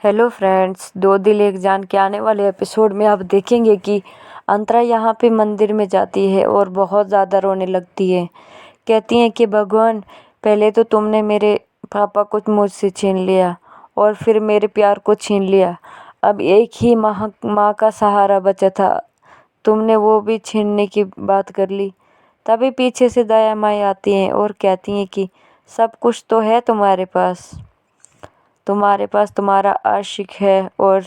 Hello friends, दो दिल एक जान के आने वाले एपिसोड में आप देखेंगे कि अंतरा यहाँ पे मंदिर में जाती है और बहुत ज़्यादा रोने लगती है। कहती है कि भगवान, पहले तो तुमने मेरे पापा को मुझसे छीन लिया और फिर मेरे प्यार को छीन लिया। अब एक ही माँ का सहारा बचा था, तुमने वो भी छीनने की बात कर ली। तभी पीछे से दया माई आती हैं और कहती हैं कि सब कुछ तो है तुम्हारे पास तुम्हारा आशिक है और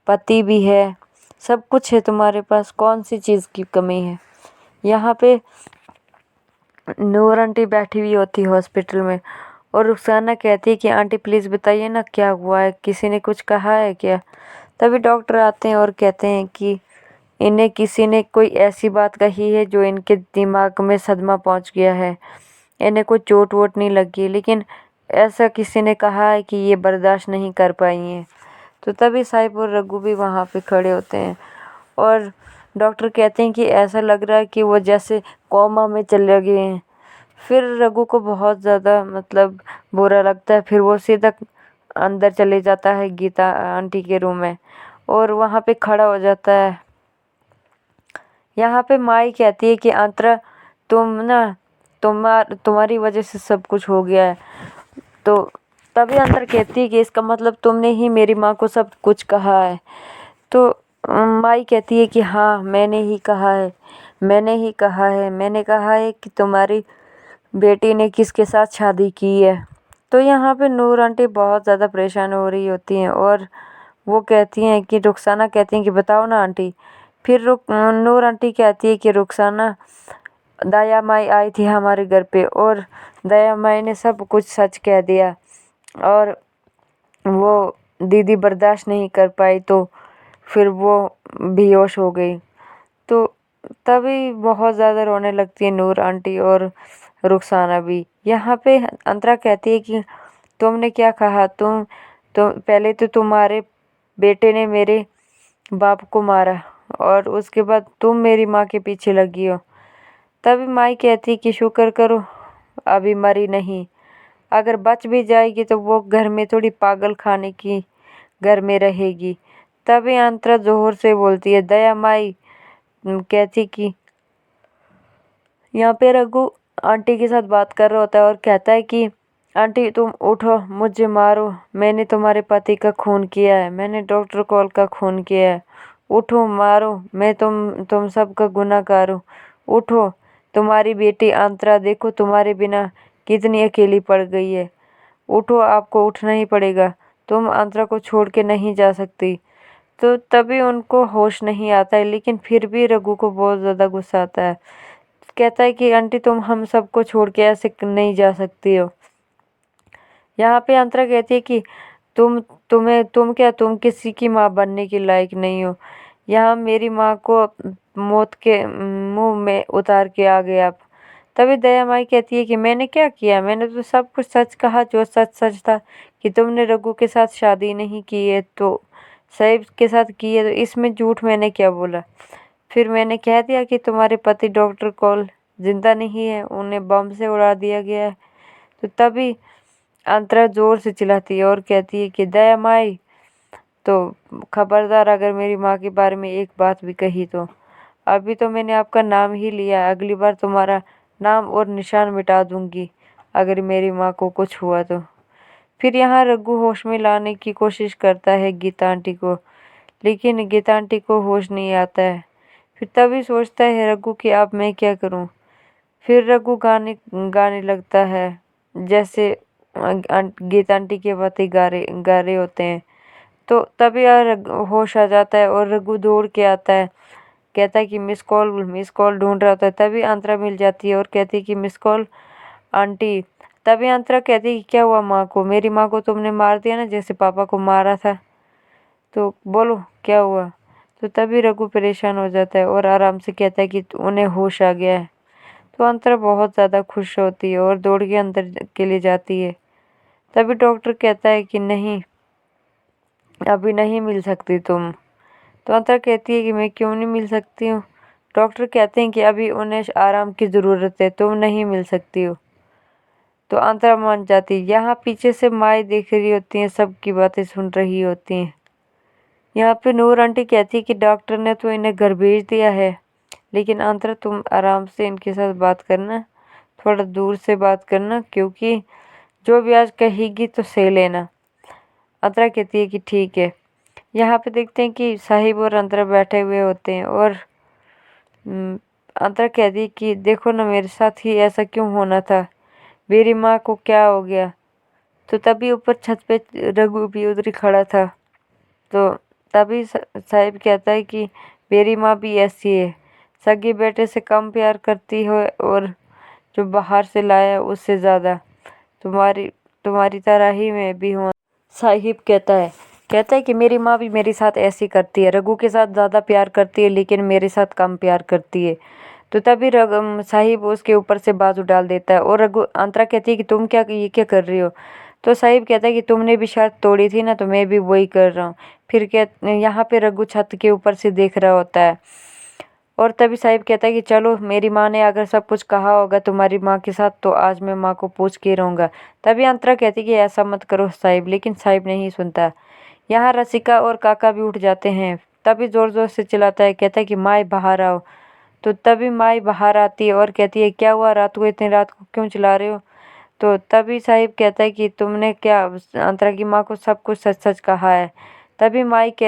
पति भी है, सब कुछ है तुम्हारे पास, कौन सी चीज़ की कमी है। यहाँ पे नूर आंटी बैठी हुई होती है हॉस्पिटल में और रुखसाना कहती है कि आंटी प्लीज़ बताइए ना, क्या हुआ है, किसी ने कुछ कहा है क्या। तभी डॉक्टर आते हैं और कहते हैं कि इन्हें किसी ने कोई ऐसी बात कही है जो इनके दिमाग में सदमा पहुंच गया है। इन्हें कोई चोट वोट नहीं लगी, लेकिन ऐसा किसी ने कहा है कि ये बर्दाश्त नहीं कर पाई हैं। तो तभी साहिब और रघु भी वहाँ पे खड़े होते हैं और डॉक्टर कहते हैं कि ऐसा लग रहा है कि वो जैसे कोमा में चले गए हैं। फिर रघु को बहुत ज़्यादा बुरा लगता है। फिर वो सीधा अंदर चले जाता है गीता आंटी के रूम में और वहाँ पे खड़ा हो जाता है। यहाँ पे माई कहती है कि अंतरा, तुम्हारी वजह से सब कुछ हो गया है। तो तभी अंतर कहती है कि इसका मतलब तुमने ही मेरी माँ को सब कुछ कहा है। तो माई कहती है कि हाँ, मैंने कहा है कि तुम्हारी बेटी ने किसके साथ शादी की है। तो यहाँ पे नूर आंटी बहुत ज़्यादा परेशान हो रही होती हैं और वो कहती हैं कि रुखसाना कहती हैं कि बताओ ना आंटी। फिर नूर आंटी कहती है कि रुखसाना, दया माई आई थी हमारे घर पे और दया माई ने सब कुछ सच कह दिया और वो दीदी बर्दाश्त नहीं कर पाई, तो फिर वो बेहोश हो गई। तो तभी बहुत ज़्यादा रोने लगती है नूर आंटी और रुखसाना भी। यहाँ पे अंतरा कहती है कि तुमने क्या कहा, तुम पहले तो तुम्हारे बेटे ने मेरे बाप को मारा और उसके बाद तुम मेरी माँ के पीछे लगी हो। तभी माई कहती है कि शुक्र करो अभी मरी नहीं, अगर बच भी जाएगी तो वो घर में थोड़ी पागल खाने की घर में रहेगी। तभी अंतरा जोर से बोलती है, दया माई कहती कि यहाँ पे रघु आंटी के साथ बात कर रहा होता है और कहता है कि आंटी तुम उठो, मुझे मारो, मैंने तुम्हारे पति का खून किया है, मैंने डॉक्टर कॉल का खून किया है, उठो मारो, मैं तुम सबका गुनहगार हूँ, उठो। तुम्हारी बेटी अंतरा देखो तुम्हारे बिना कितनी अकेली पड़ गई है, उठो, आपको उठना ही पड़ेगा, तुम अंतरा को छोड़ के नहीं जा सकती। तो तभी उनको होश नहीं आता है, लेकिन फिर भी रघु को बहुत ज़्यादा गुस्सा आता है। कहता है कि आंटी तुम हम सबको छोड़ के ऐसे नहीं जा सकती हो। यहाँ पे अंतरा कहती है कि तुम किसी की माँ बनने के लायक नहीं हो। यहाँ मेरी माँ को मौत के मुंह में उतार के आ गए आप। तभी दया माई कहती है कि मैंने क्या किया, मैंने तो सब कुछ सच कहा, जो सच सच था कि तुमने रघु के साथ शादी नहीं की है, तो साहिब के साथ की है, तो इसमें झूठ मैंने क्या बोला। फिर मैंने कह दिया कि तुम्हारे पति डॉक्टर कॉल जिंदा नहीं है, उन्हें बम से उड़ा दिया गया है। तो तभी अंतरा जोर से चिल्लाती है और कहती है कि दया माई, तो खबरदार अगर मेरी माँ के बारे में एक बात भी कही तो अभी तो मैंने आपका नाम ही लिया, अगली बार तुम्हारा नाम और निशान मिटा दूंगी अगर मेरी माँ को कुछ हुआ तो। फिर यहाँ रघु होश में लाने की कोशिश करता है गीता आंटी को, लेकिन गीता आंटी को होश नहीं आता है। फिर तभी सोचता है रघु कि अब मैं क्या करूं। फिर रघु गाने गाने लगता है, जैसे गीता आंटी के पति गा रहे होते हैं। तो तभी यार होश आ जाता है और रघु दौड़ के आता है, कहता है कि मिस कॉल ढूंढ रहा होता है। तभी अंतरा मिल जाती है और कहती है कि मिस कॉल आंटी। तभी अंतरा कहती है कि क्या हुआ माँ को, मेरी माँ को तुमने मार दिया ना, जैसे पापा को मारा था, तो बोलो क्या हुआ। तो तभी रघु परेशान हो जाता है और आराम से कहता है कि उन्हें होश आ गया है। तो अंतरा बहुत ज़्यादा खुश होती है और दौड़ के अंदर के लिए जाती है। तभी डॉक्टर कहता है कि नहीं, अभी नहीं मिल सकती तुम। तो अंतरा कहती है कि मैं क्यों नहीं मिल सकती हूँ। डॉक्टर कहते हैं कि अभी उन्हें आराम की ज़रूरत है, तुम नहीं मिल सकती हो। तो अंतरा मान जाती। यहाँ पीछे से माई देख रही होती है, सबकी बातें सुन रही होती हैं। यहाँ पे नूर आंटी कहती है कि डॉक्टर ने तो इन्हें घर भेज दिया है, लेकिन अंतरा तुम आराम से इनके साथ बात करना, थोड़ा दूर से बात करना, क्योंकि जो भी आज कहेगी तो सह लेना। अंतरा कहती है कि ठीक है। यहाँ पे देखते हैं कि साहिब और अंतरा बैठे हुए होते हैं और अंतरा कहती है कि देखो ना, मेरे साथ ही ऐसा क्यों होना था, मेरी माँ को क्या हो गया। तो तभी ऊपर छत पे रघु भी उधर ही खड़ा था। तो तभी साहिब कहता है कि मेरी माँ भी ऐसी है, सगे बेटे से कम प्यार करती हो और जो बाहर से लाया उससे ज़्यादा। तुम्हारी तरह ही मैं भी हूँ। साहिब कहता है कि मेरी माँ भी मेरे साथ ऐसी करती है, रघु के साथ ज़्यादा प्यार करती है लेकिन मेरे साथ कम प्यार करती है। तो तभी साहिब उसके ऊपर से बाजू डाल देता है और अंतरा कहती है कि तुम ये क्या कर रही हो। तो साहिब कहता है कि तुमने भी शर्त तोड़ी थी ना, तो मैं भी वही कर रहा हूँ। फिर यहाँ पे रघु छत के ऊपर से देख रहा होता है और तभी साहिब कहता है कि चलो, मेरी माँ ने अगर सब कुछ कहा होगा तुम्हारी माँ के साथ, तो आज मैं माँ को पूछ के रहूँगा। तभी अंतरा कहती है कि ऐसा मत करो साहिब, लेकिन साहिब नहीं सुनता। यहाँ रसिका और काका भी उठ जाते हैं। तभी जोर जोर से चिल्लाता है, कहता है कि माई बाहर आओ। तो तभी माई बाहर आती है और कहती है क्या हुआ, रात को इतनी रात को क्यों चिल्ला रहे हो। तो तभी साहिब कहता है कि तुमने क्या अंतरा की माँ को सब कुछ सच सच कहा है। तभी माई कहती